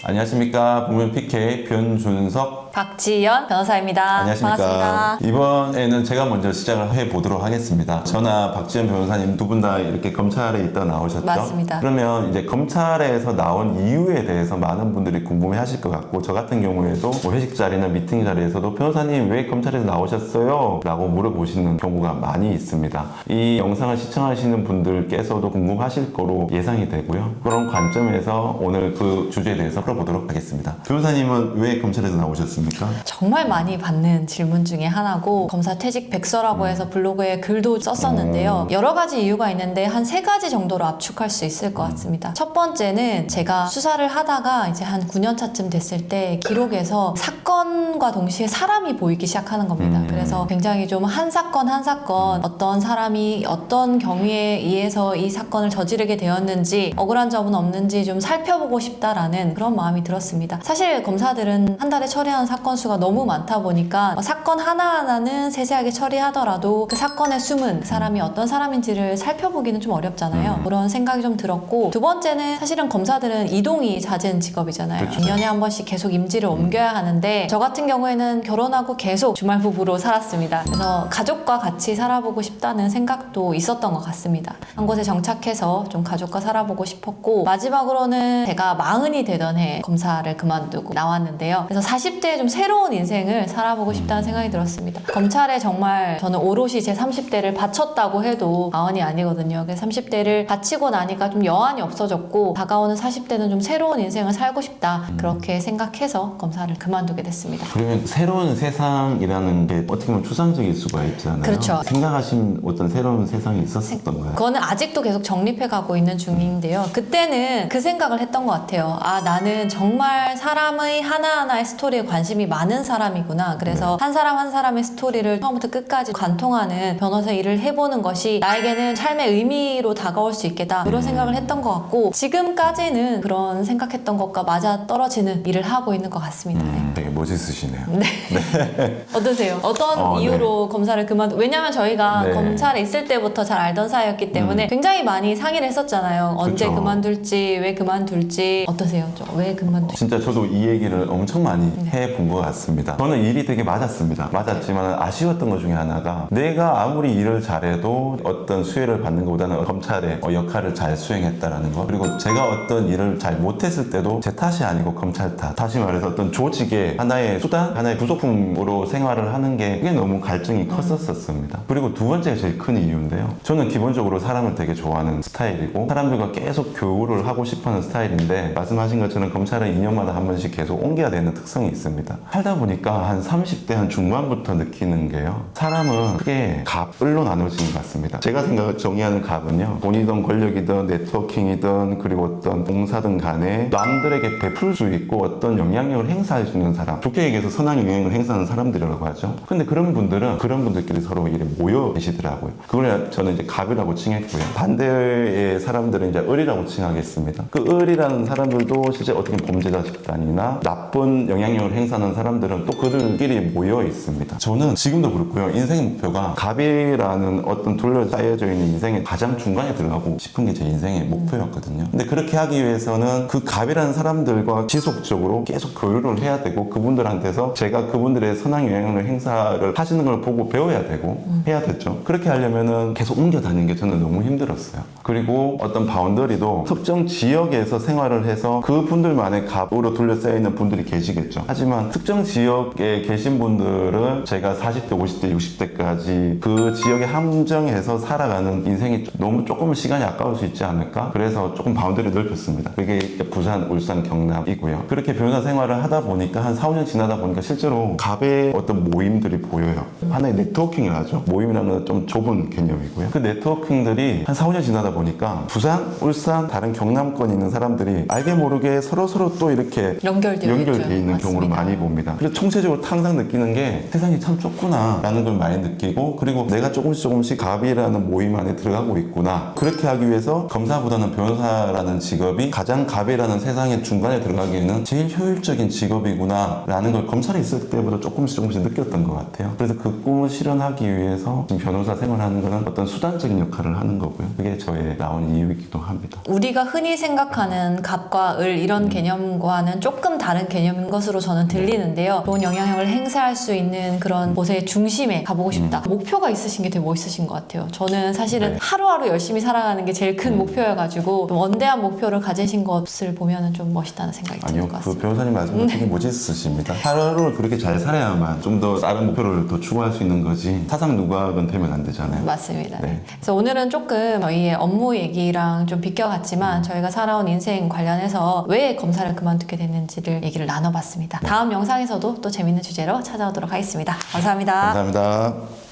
안녕하십니까. 법무면 PK 변준석 박지연 변호사입니다. 안녕하십니까. 반갑습니다. 이번에는 제가 먼저 시작을 해보도록 하겠습니다. 저나 박지연 변호사님 두 분 다 이렇게 검찰에 있다 나오셨죠? 맞습니다. 그러면 이제 검찰에서 나온 이유에 대해서 많은 분들이 궁금해 하실 것 같고, 저 같은 경우에도 뭐 회식 자리나 미팅 자리에서도 변호사님 왜 검찰에서 나오셨어요? 라고 물어보시는 경우가 많이 있습니다. 이 영상을 시청하시는 분들께서도 궁금하실 거로 예상이 되고요. 그런 관점에서 오늘 그 주제에 대해서 풀어보도록 하겠습니다. 변호사님은 왜 검찰에서 나오셨습니까? 정말 많이 받는 질문 중에 하나고, 검사 퇴직 백서라고 해서 블로그에 글도 썼었는데요. 여러 가지 이유가 있는데 한 3가지 정도로 압축할 수 있을 것 같습니다. 첫 번째는 제가 수사를 하다가 이제 한 9년 차쯤 됐을 때 기록에서 사건과 동시에 사람이 보이기 시작하는 겁니다. 그래서 굉장히 좀 한 사건 한 사건 어떤 사람이 어떤 경위에 의해서 이 사건을 저지르게 되었는지, 억울한 점은 없는지 좀 살펴보고 싶다라는 그런 마음이 들었습니다. 사실 검사들은 한 달에 처리하는 사건 수가 너무 많다 보니까 사건 하나하나는 세세하게 처리하더라도 그 사건의 숨은 그 사람이 어떤 사람인지를 살펴보기는 좀 어렵잖아요. 그런 생각이 좀 들었고, 두 번째는 사실은 검사들은 이동이 잦은 직업이잖아요. 그렇죠. 2년에 한 번씩 계속 임지를 옮겨야 하는데, 저 같은 경우에는 결혼하고 계속 주말 부부로 살았습니다. 그래서 가족과 같이 살아보고 싶다는 생각도 있었던 것 같습니다. 한 곳에 정착해서 좀 가족과 살아보고 싶었고, 마지막으로는 제가 40이 되던 해 검사를 그만두고 나왔는데요. 그래서 40대에 좀 새로운 인생을 살아보고 싶다는 생각이 들었습니다. 검찰에 정말 저는 오롯이 제 30대를 바쳤다고 해도 과언이 아니거든요. 그래서 30대를 바치고 나니까 좀 여한이 없어졌고, 다가오는 40대는 좀 새로운 인생을 살고 싶다, 그렇게 생각해서 검사를 그만두게 됐습니다. 그러면 새로운 세상이라는 게 어떻게 보면 추상적일 수가 있잖아요. 그렇죠. 생각하신 어떤 새로운 세상이 있었던가요? 그거는 아직도 계속 정립해가고 있는 중인데요. 그때는 그 생각을 했던 것 같아요. 아, 나는 정말 사람의 하나하나의 스토리에 관심이 많은 사람이구나. 그래서 한 사람 한 사람의 스토리를 처음부터 끝까지 관통하는 변호사 일을 해보는 것이 나에게는 삶의 의미로 다가올 수 있겠다, 그런 생각을 했던 것 같고, 지금까지는 그런 생각했던 것과 맞아 떨어지는 일을 하고 있는 것 같습니다. 네. 되게 멋있으시네요. 어떠세요? 어떤 이유로 검사를 왜냐면 저희가 네. 검찰에 있을 때부터 잘 알던 사이였기 때문에 굉장히 많이 상의를 했었잖아요. 언제 그쵸. 그만둘지, 왜 그만둘지. 어떠세요? 왜 그만둘지? 진짜 저도 이 얘기를 엄청 많이 해본 것 같습니다. 저는 일이 되게 맞았습니다. 맞았지만 아쉬웠던 것 중에 하나가, 내가 아무리 일을 잘해도 어떤 수혜를 받는 것보다는 검찰의 역할을 잘 수행했다라는 것, 그리고 제가 어떤 일을 잘 못했을 때도 제 탓이 아니고 검찰 탓, 다시 말해서 어떤 조직의 하나의 수단, 하나의 부속품으로 생활을 하는 게, 그게 너무 갈증이 컸었습니다. 그리고 두 번째가 제일 큰 이유인데요. 저는 기본적으로 사람을 되게 좋아하는 스타일이고, 사람들과 계속 교류를 하고 싶어하는 스타일인데, 말씀하신 것처럼 검찰은 2년마다 한 번씩 계속 옮겨야 되는 특성이 있습니다. 살다 보니까 한 30대 한 중반부터 느끼는 게요, 사람은 크게 갑을로 나눠지는 것 같습니다. 제가 정의하는 갑은요, 돈이든 권력이든 네트워킹이든 그리고 어떤 봉사든 간에 남들에게 베풀 수 있고 어떤 영향력을 행사할 수 있는 사람, 좋게 얘기해서 선한 영향을 행사하는 사람들이라고 하죠. 근데 그런 분들끼리 서로 이렇게 모여 계시더라고요. 그걸 저는 이제 갑이라고 칭했고요. 반대의 사람들은 이제 을이라고 칭하겠습니다. 그 을이라는 사람들도 실제 어떻게 범죄자 집단이나 나쁜 영향력을 행사하는 사람들은 또 그들끼리 모여 있습니다. 저는 지금도 그렇고요. 인생의 목표가 갑이라는 어떤 둘러싸여져 있는 인생의 가장 중간에 들어가고 싶은 게 제 인생의 목표였거든요. 근데 그렇게 하기 위해서는 그 갑이라는 사람들과 지속적으로 계속 교류를 해야 되고, 그분들한테서 제가 그분들의 선한 영향을 행사를 하시는 걸 보고 배워야 되고 해야 됐죠. 그렇게 하려면은 계속 옮겨 다니는 게 저는 너무 힘들었어요. 그리고 어떤 바운더리도 특정 지역에서 생활을 해서 그분들만의 갑으로 둘러싸여 있는 분들이 계시겠죠. 하지만 특정 지역에 계신 분들은 제가 40대, 50대, 60대까지 그 지역에 함정해서 살아가는 인생이 너무 조금 시간이 아까울 수 있지 않을까? 그래서 조금 바운더리 넓혔습니다. 그게 부산, 울산, 경남이고요. 그렇게 변호사 생활을 하다 보니까 한 4, 5년 지나다 보니까 실제로 갑의 어떤 모임들이 보여요. 하나의 네트워킹을 하죠. 모임이라는 건 좀 좁은 개념이고요. 그 네트워킹들이 한 4, 5년 지나다 보니까 부산, 울산, 다른 경남권에 있는 사람들이 알게 모르게 서로 또 이렇게 연결되어 있는 경우를 많이 봅니다. 그래서 총체적으로 항상 느끼는 게 세상이 참 좁구나 라는 걸 많이 느끼고, 그리고 내가 조금씩 갑이라는 모임 안에 들어가고 있구나. 그렇게 하기 위해서 검사보다는 변호사라는 직업이 가장 갑이라는 세상의 중간에 들어가기에는 제일 효율적인 직업이구나 라는 걸 검찰에 있을 때보다 조금씩 느꼈던 것 같아요. 그래서 그 꿈을 실현하기 위해서 지금 변호사 생활하는 거는 어떤 수단적인 역할을 하는 거고요. 그게 저의 나온 이유이기도 합니다. 우리가 흔히 생각하는 갑과 을, 이런 개념과는 조금 다른 개념인 것으로 저는 들리는데요. 좋은 영향력을 행사할 수 있는 그런 곳의 중심에 가보고 싶다. 목표가 있으신 게 되게 멋있으신 것 같아요. 저는 사실은 네. 하루하루 열심히 살아가는 게 제일 큰 목표여가지고 좀 원대한 목표를 가지신 것을 보면은 좀 멋있다는 생각이 드는 아니요, 것 그 같습니다. 변호사님 말씀도 되게 멋있으십니다. 하루를 그렇게 잘 살아야만 좀 더 다른 목표를 더 추구할 수 있는 거지 사상 누각은 되면 안 되잖아요. 맞습니다. 네. 그래서 오늘은 조금 저희의 업무 얘기랑 좀 비껴갔지만 저희가 살아온 인생 관련해서 왜 검사를 그만두게 됐는지를 얘기를 나눠봤습니다. 다음 영상에서도 또 재밌는 주제로 찾아오도록 하겠습니다. 감사합니다. 감사합니다.